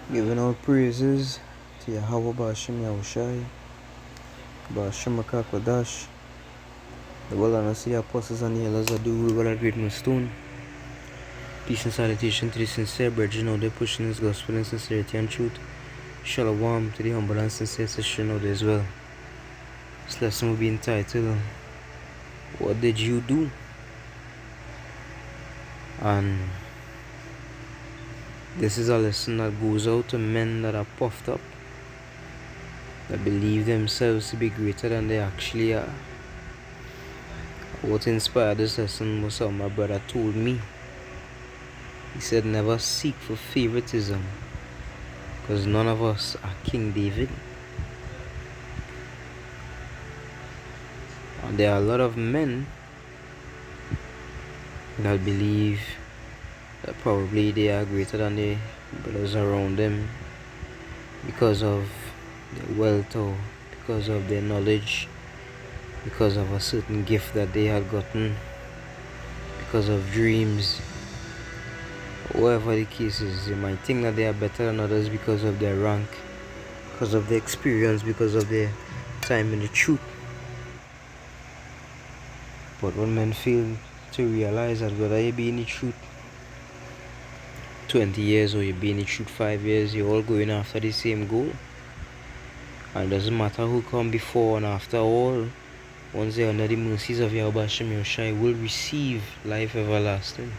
Giving all praises to Yahweh Ba'ashem Yahushai, Ba'ashem Makakwadash, the wilderness, the apostles and the elders that do rule by that great millstone. Peace and salutation to the sincere brethren out there pushing His gospel in sincerity and truth. Shalom to the humble and sincere session out there as well. This lesson will be entitled, What Did You Do? And this is a lesson that goes out to men that are puffed up, that believe themselves to be greater than they actually are. What inspired this lesson was something my brother told me. He said, never seek for favoritism, because none of us are King David. And there are a lot of men that believe that probably they are greater than the brothers around them because of their wealth or because of their knowledge, because of a certain gift that they had gotten, because of dreams. Whatever the case is, they might think that they are better than others because of their rank, because of their experience, because of their time in the truth. But when men fail to realize that whether you be in the truth 20 years or you be in the truth 5 years, you're all going after the same goal. And it doesn't matter who come before and after, all, once they're under the mercies of Yahweh Hashem Yoshai, will receive life everlasting.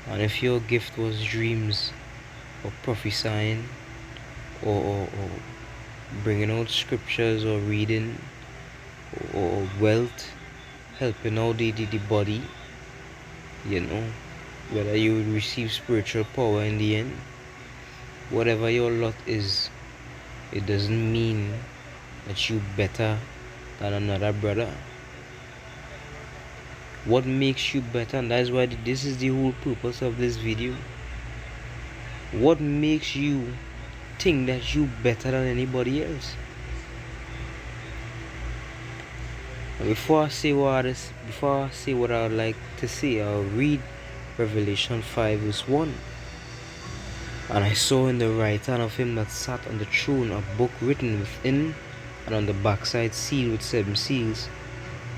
And if your gift was dreams or prophesying or bringing out scriptures or reading or wealth, helping out the body, whether you will receive spiritual power in the end, whatever your lot is, it doesn't mean that you better than another brother. What makes you better? And that's why this is the whole purpose of this video. What makes you think that you better than anybody else? And before I say what I would like to say, I'll read Revelation 5 verse 1. And I saw in the right hand of him that sat on the throne a book written within and on the backside sealed with 7 seals.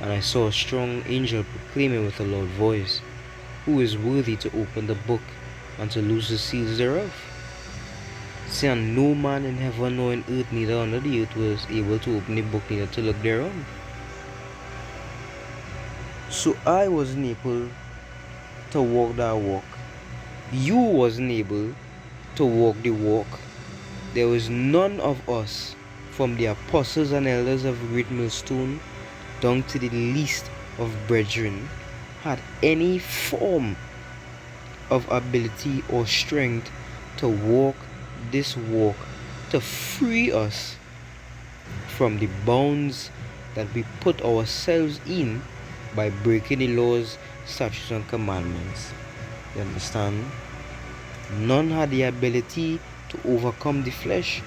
And I saw a strong angel proclaiming with a loud voice, Who is worthy to open the book and to loose the seals thereof? Saying, no man in heaven nor in earth, neither under the earth, was able to open the book, neither to look thereon. So I wasn't able to walk that walk. You wasn't able to walk the walk. There was none of us, from the apostles and elders of Great Millstone down to the least of brethren, had any form of ability or strength to walk this walk, to free us from the bounds that we put ourselves in by breaking the laws, statutes, and commandments. You understand? None had the ability to overcome the flesh.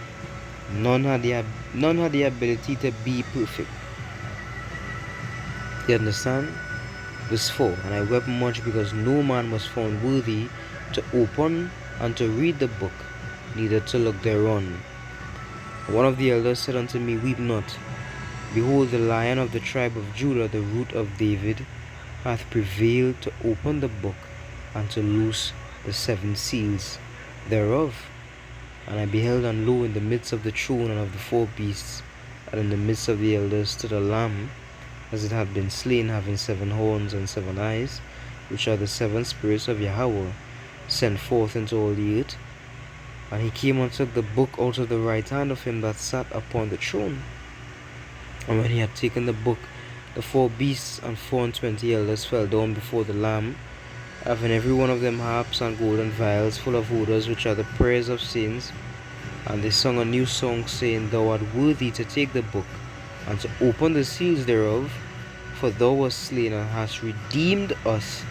None had the ability to be perfect. You understand? Verse 4, And I wept much because no man was found worthy to open and to read the book, neither to look thereon. And one of the elders said unto me, Weep not. Behold, the Lion of the tribe of Judah, the root of David, hath prevailed to open the book and to loose the 7 seals thereof. And I beheld, and lo, in the midst of the throne and of the 4 beasts, and in the midst of the elders, stood a lamb, as it had been slain, having 7 horns and 7 eyes, which are the 7 spirits of Yahweh, sent forth into all the earth. And he came and took the book out of the right hand of him that sat upon the throne. And when he had taken the book, the 4 beasts and 24 elders fell down before the Lamb, having every one of them harps and golden vials full of odors, which are the prayers of saints. And they sung a new song, saying, Thou art worthy to take the book, and to open the seals thereof, for thou wast slain, and hast redeemed us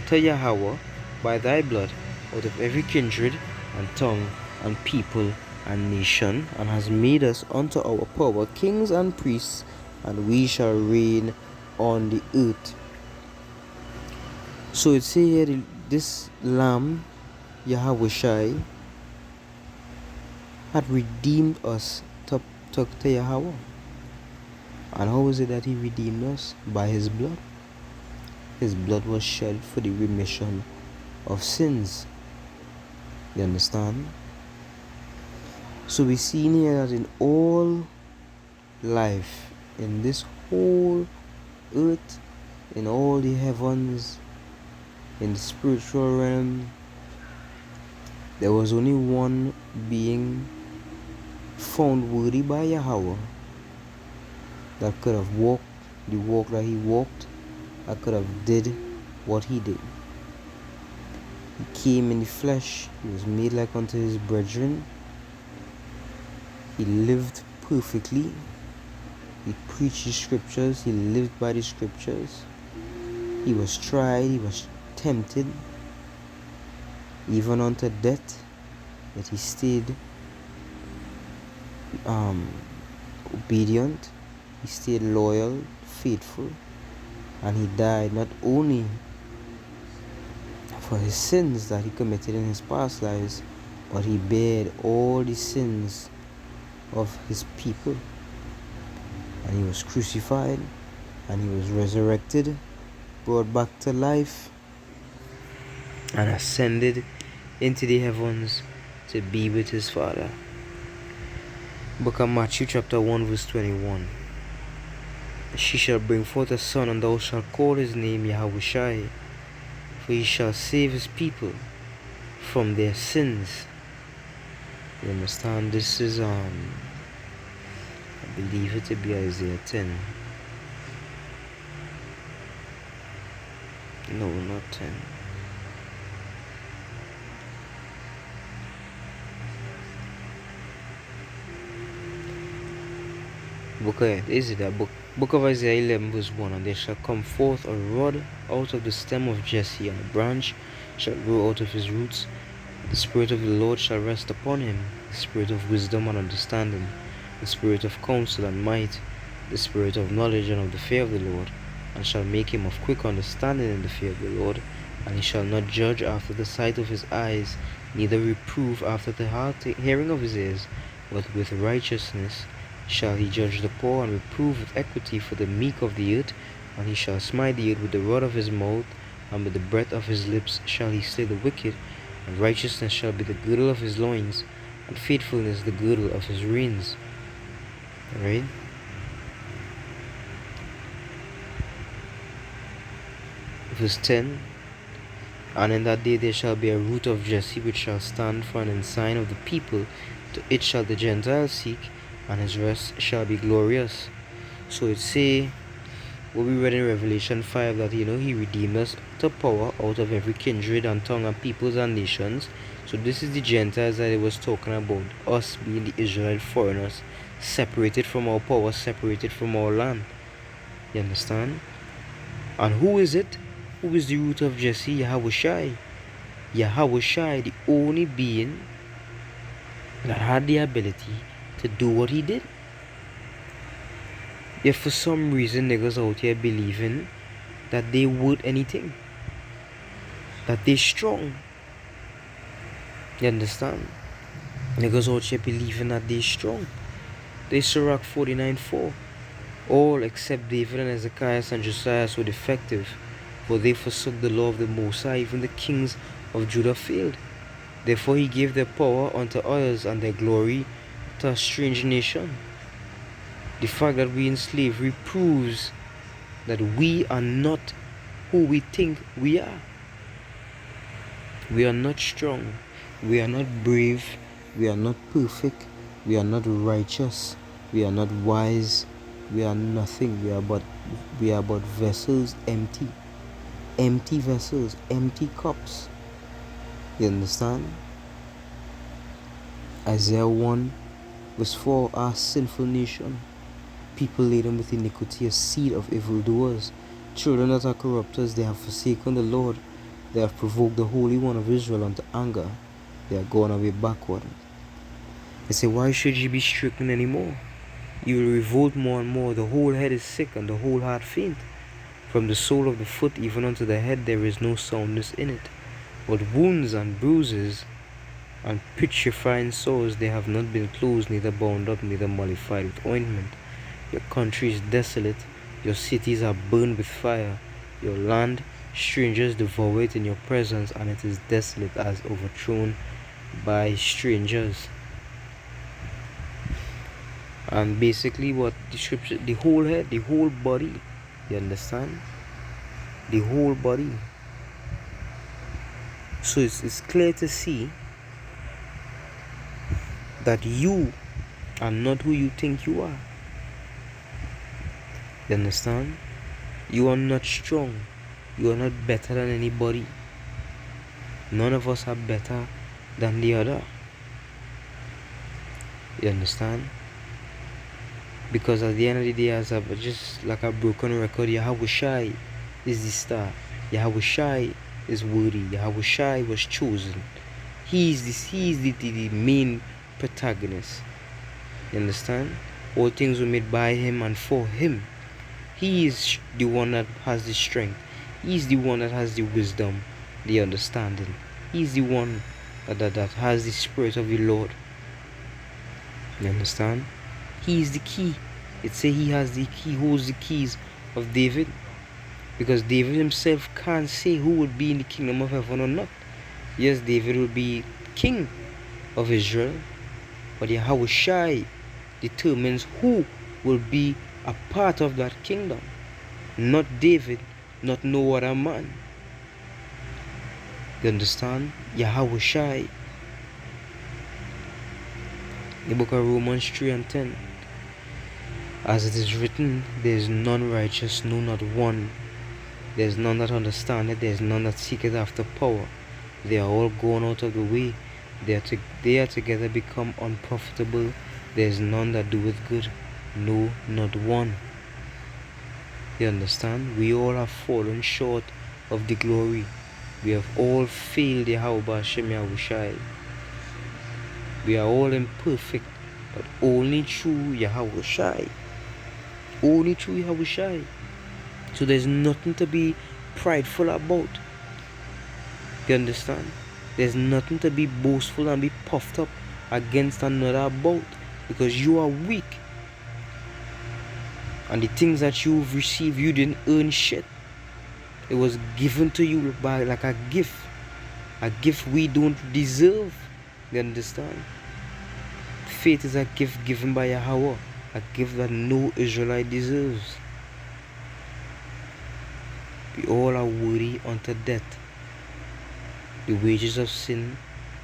to Yahweh by thy blood, out of every kindred, and tongue, and people, and nation, and has made us unto our power kings and priests, and we shall reign on the earth. So it say here, this Lamb, Yahweh Shai, had redeemed us to Yahweh. And how is it that he redeemed us? By his blood. His blood was shed for the remission of sins. You understand? So we see in here that in all life, in this whole earth, in all the heavens, in the spiritual realm, there was only one being found worthy by Yahweh that could have walked the walk that he walked, that could have did what he did. He came in the flesh, he was made like unto his brethren, he lived perfectly, he preached the scriptures, he lived by the scriptures, he was tried, he was tempted, even unto death, yet he stayed obedient, he stayed loyal, faithful, and he died not only for his sins that he committed in his past lives, but he bared all the sins of his people. And he was crucified, and he was resurrected, brought back to life, and ascended into the heavens to be with his Father. Book of Matthew chapter 1 verse 21. She shall bring forth a son, and thou shalt call his name Yahushai, for he shall save his people from their sins. You understand? This is I believe it to be Isaiah 10. No, not 10. Book of Isaiah 11 verse 1. And there shall come forth a rod out of the stem of Jesse, and a branch shall grow out of his roots. The Spirit of the Lord shall rest upon him, the Spirit of wisdom and understanding, the Spirit of counsel and might, the Spirit of knowledge and of the fear of the Lord, and shall make him of quick understanding in the fear of the Lord. And he shall not judge after the sight of his eyes, neither reprove after the hearing of his ears, but with righteousness shall he judge the poor, and reprove with equity for the meek of the earth. And he shall smite the earth with the rod of his mouth, and with the breath of his lips shall he slay the wicked. And righteousness shall be the girdle of his loins, and faithfulness the girdle of his reins. Alright? Verse 10. And in that day there shall be a root of Jesse, which shall stand for an ensign of the people. To it shall the Gentiles seek, and his rest shall be glorious. So it say, what we read in Revelation 5, that he redeemed us to power out of every kindred and tongue and peoples and nations. So this is the Gentiles that it was talking about, us being the Israelite foreigners, separated from our power, separated from our land. You understand? And who is it? Who is the root of Jesse? Yahushai. Yahushai, the only being that had the ability to do what he did. If for some reason niggas out here believing that they would anything, that they strong, you understand? Niggas out here believing that they strong. They Sirach 49:4. All except David and Hezekiah and Josiah were defective, for they forsook the law of the Most High. Even the kings of Judah failed. Therefore he gave their power unto others, and their glory to a strange nation. The fact that we're in slavery proves that we are not who we think we are. We are not strong. We are not brave. We are not perfect. We are not righteous. We are not wise. We are nothing. We are but vessels empty. Empty vessels, empty cups. You understand? Isaiah 1 verse 4, our sinful nation, people laden with iniquity, a seed of evildoers, children that are corrupters, they have forsaken the Lord, they have provoked the Holy One of Israel unto anger, they are gone away backward. They say, why should ye be stricken any more? You will revolt more and more. The whole head is sick, and the whole heart faint. From the sole of the foot even unto the head there is no soundness in it, but wounds and bruises and putrefying sores. They have not been closed, neither bound up, neither mollified with ointment. Your country is desolate, your cities are burned with fire. Your land, strangers devour it in your presence, and it is desolate as overthrown by strangers. And basically what the scripture, the whole head, the whole body, you understand? The whole body. So it's clear to see that you are not who you think you are. You understand? You are not strong. You are not better than anybody. None of us are better than the other. You understand? Because at the end of the day, as just like a broken record, Yahushai is the star. Yahushai is worthy. Yahushai was chosen. He is the main protagonist. You understand? All things were made by him and for him. He is the one that has the strength. He's the one that has the wisdom, the understanding. He's the one that has the spirit of the Lord. You understand? He is the key. It say he has the key, holds the keys of David. Because David himself can't say who would be in the kingdom of heaven or not. Yes, David will be king of Israel, but Yahushai determines who will be a part of that kingdom. Not David, not no other man. You understand? Yahushai. The book of Romans 3:10. As it is written, there is none righteous, no, not one. There is none that understandeth, there is none that seeketh after power. They are all gone out of the way. They are together become unprofitable. There is none that doeth good, no, not one. You understand? We all have fallen short of the glory. We have all failed Yahweh Hashem Yahushai. We are all imperfect, but only through Yahushai. Only through Yahushai. So there's nothing to be prideful about. You understand? There's nothing to be boastful and be puffed up against another about, because you are weak. And the things that you've received, you didn't earn shit. It was given to you by like a gift. A gift we don't deserve. You understand? Faith is a gift given by Yahweh. A gift that no Israelite deserves. We all are worthy unto death. The wages of sin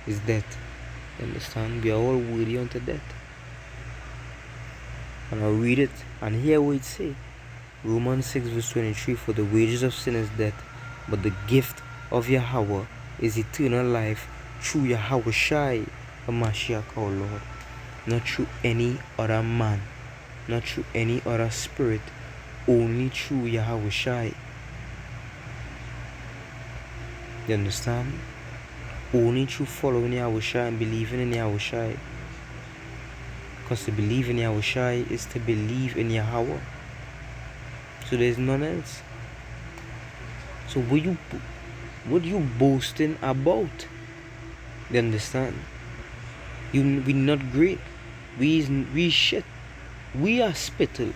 is death. You understand? We are all worthy unto death. And I'll read it and hear what it say. Romans 6 verse 23. For the wages of sin is death, but the gift of Yahweh is eternal life through Yahushai HaMashiach our Lord. Not through any other man, not through any other spirit, only through Yahushai. You understand? Only through following Yahushai and believing in Yahushai. Because to believe in Yahushai is to believe in Yahweh. So there's none else. So what you boasting about? You understand? We not great. We shit. We are spittle.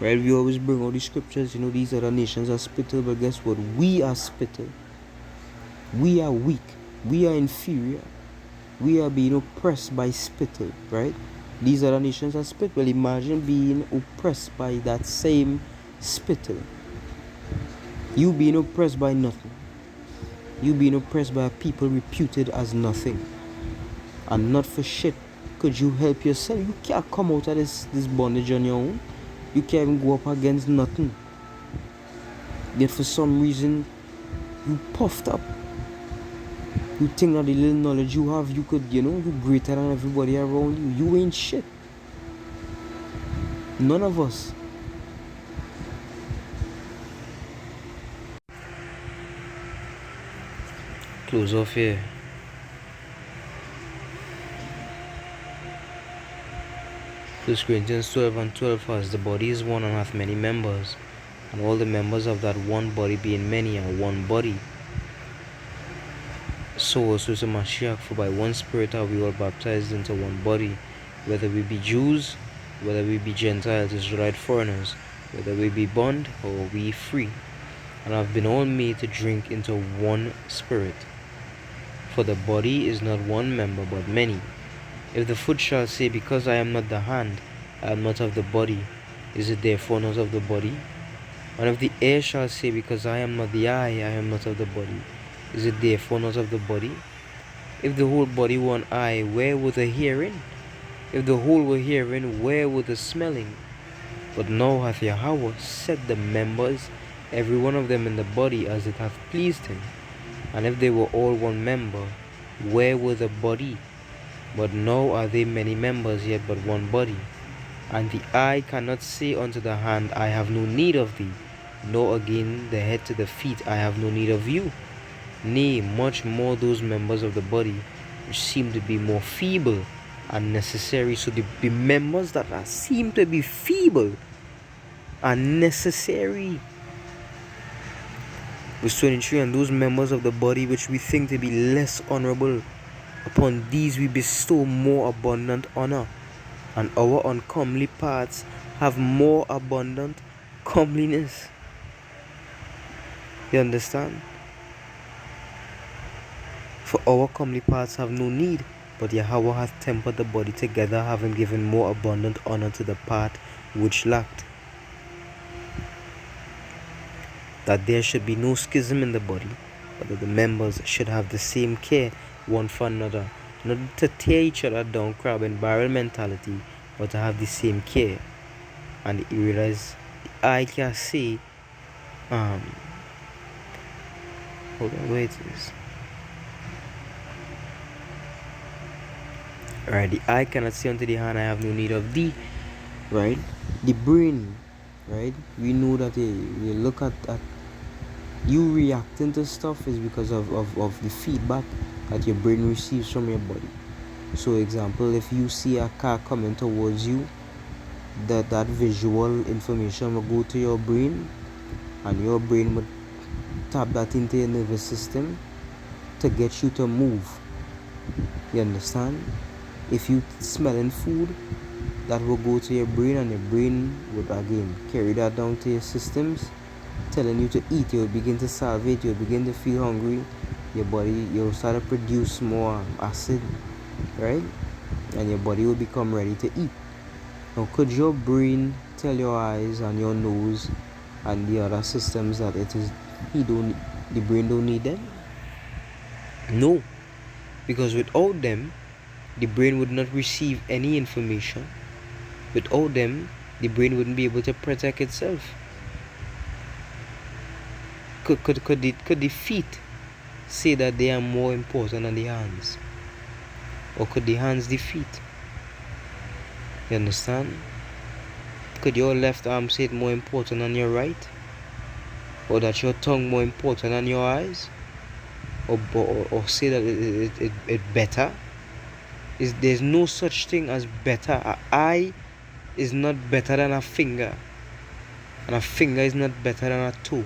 Right? We always bring all these scriptures, these other nations are spittle, but guess what? We are spittle. We are weak. We are inferior. We are being oppressed by spittle, right? These other nations are spittle. Well, imagine being oppressed by that same spittle. You being oppressed by nothing. You being oppressed by people reputed as nothing. And not for shit could you help yourself. You can't come out of this bondage on your own. You can't even go up against nothing. Yet for some reason, you puffed up. You think that the little knowledge you have, you could, you're greater than everybody around you. You ain't shit. None of us. Close off here. 1 Corinthians 12:12. As the body is one and hath many members, and all the members of that one body being many are one body. So also is a Mashiach, for by one Spirit are we all baptized into one body, whether we be Jews, whether we be Gentiles, Israelite foreigners, whether we be bond or we free, and have been all made to drink into one Spirit. For the body is not one member, but many. If the foot shall say, Because I am not the hand, I am not of the body, is it therefore not of the body? And if the ear shall say, Because I am not the eye, I am not of the body, is it therefore not of the body? If the whole body were an eye, where were the hearing? If the whole were hearing, where were the smelling? But now hath Yahweh set the members, every one of them in the body, as it hath pleased him. And if they were all one member, where were the body? But now are they many members, yet but one body. And the eye cannot say unto the hand, I have no need of thee, nor again the head to the feet, I have no need of you. Nay, much more those members of the body which seem to be more feeble and necessary. So the members that seem to be feeble are necessary. Verse 23, and those members of the body which we think to be less honorable, upon these we bestow more abundant honor, and our uncomely parts have more abundant comeliness. You understand? For our comely parts have no need, but Yahweh hath tempered the body together, having given more abundant honor to the part which lacked, that there should be no schism in the body, but that the members should have the same care one for another, not to tear each other down, crab and barrel mentality, but to have the same care. And you realize I can say, hold on, wait this. Right, the eye cannot say unto the hand, I have no need of thee. Right, the brain, right, we know that you look at you reacting to stuff is because of the feedback that your brain receives from your body. So example, if you see a car coming towards you, that visual information will go to your brain, and your brain would tap that into your nervous system to get you to move. You understand? If you smelling food, that will go to your brain, and your brain would again carry that down to your systems, telling you to eat. You'll begin to salivate, you'll begin to feel hungry, your body, you'll start to produce more acid, right? And your body will become ready to eat. Now, could your brain tell your eyes and your nose and the other systems that the brain don't need them? No, because without them, the brain would not receive any information. Without them, the brain wouldn't be able to protect itself. Could the feet say that they are more important than the hands? Or could the hands defeat? You understand? Could your left arm say it more important than your right? Or that your tongue more important than your eyes? Or say that it better? There's no such thing as better. An eye is not better than a finger. And a finger is not better than a toe.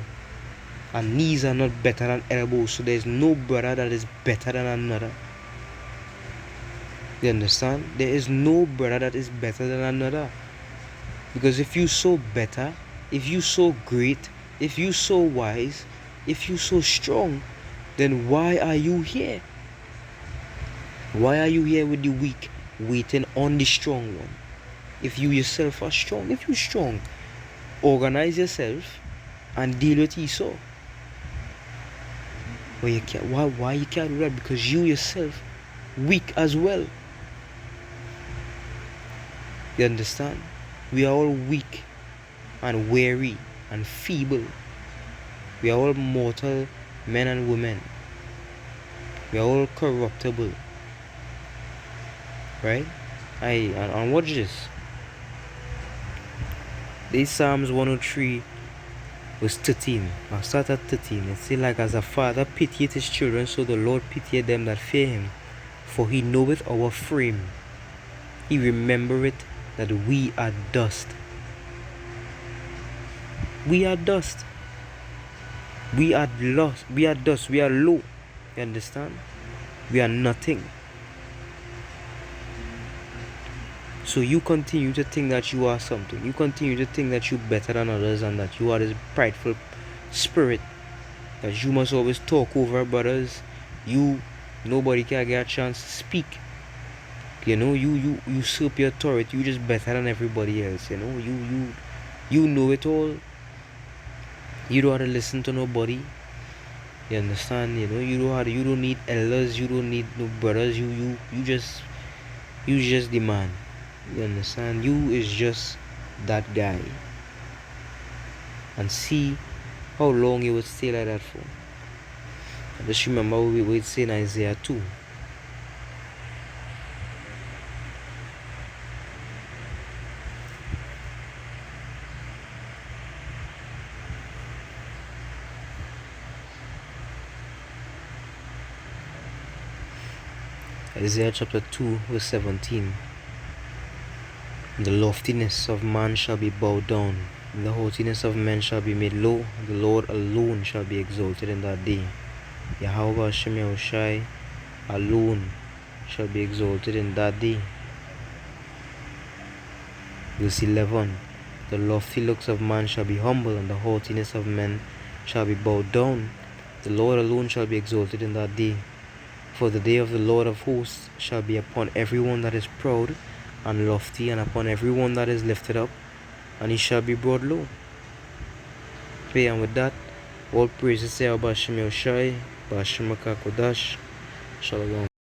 And knees are not better than elbows. So there's no brother that is better than another. You understand? There is no brother that is better than another. Because if you so better, if you so great, if you so wise, if you so strong, then why are you here? Why are you here with the weak, waiting on the strong one? If you yourself are strong, if you're strong, organize yourself and deal with Esau. But you can't, why you can't do that? Because you yourself weak as well. You understand? We are all weak and weary and feeble. We are all mortal men and women. We are all corruptible. Right? And watch this. This Psalms 103 verse 13. I'll start at 13. It says, like as a father pitieth his children, so the Lord pitieth them that fear him. For he knoweth our frame. He remembereth that we are dust. We are dust. We are lost. We are dust. We are low. You understand? We are nothing. So you continue to think that you are something. You continue to think that you're better than others and that you are this prideful spirit that you must always talk over brothers. Nobody can get a chance to speak. You usurp your authority. You just better than everybody else. You know it all. You don't have to listen to nobody. You understand? You don't need elders. You don't need no brothers. You just the man. You understand? You is just that guy. And see how long you would stay like that for. Just remember what we say in Isaiah 2. Isaiah chapter 2 verse 17. The loftiness of man shall be bowed down, and the haughtiness of men shall be made low. The Lord alone shall be exalted in that day. Yahweh Hashem Yahushai alone shall be exalted in that day. Verse 11. The lofty looks of man shall be humble, and the haughtiness of men shall be bowed down. The Lord alone shall be exalted in that day. For the day of the Lord of hosts shall be upon everyone that is proud and lofty, and upon everyone that is lifted up, and he shall be brought low. Okay, and with that, all praises to Yahweh Hashem Yahushai, Ba'ashem Kodash, Shalom.